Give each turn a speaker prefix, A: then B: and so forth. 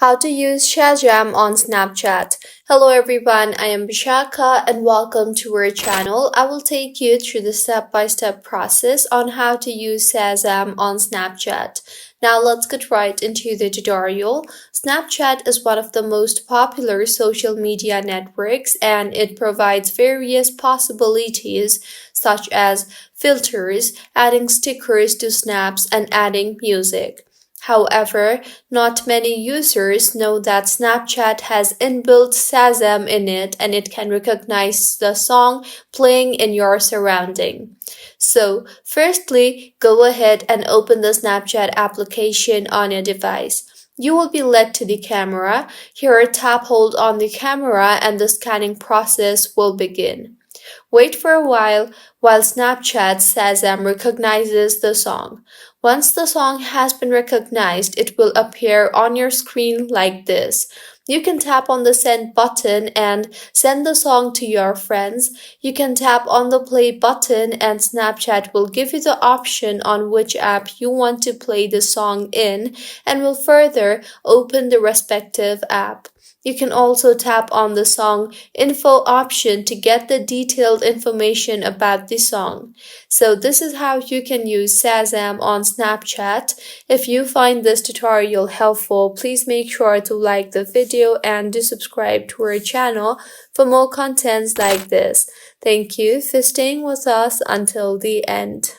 A: How to use Shazam on Snapchat. Hello everyone, I am Bishaka and welcome to our channel. I will take you through the step-by-step process on how to use Shazam on Snapchat. Now let's get right into the tutorial. Snapchat is one of the most popular social media networks and it provides various possibilities such as filters, adding stickers to snaps, and adding music. However, not many users know that Snapchat has inbuilt Shazam in it and it can recognize the song playing in your surrounding. So, firstly, go ahead and open the Snapchat application on your device. You will be led to the camera. Here, tap hold on the camera and the scanning process will begin. Wait for a while Snapchat Shazam recognizes the song. Once the song has been recognized, it will appear on your screen like this. You can tap on the send button and send the song to your friends. You can tap on the play button and Snapchat will give you the option on which app you want to play the song in and will further open the respective app. You can also tap on the song info option to get the detailed information about the song. So this is how you can use Shazam on Snapchat. If you find this tutorial helpful, please make sure to like the video and do subscribe to our channel for more contents like this. Thank you for staying with us until the end.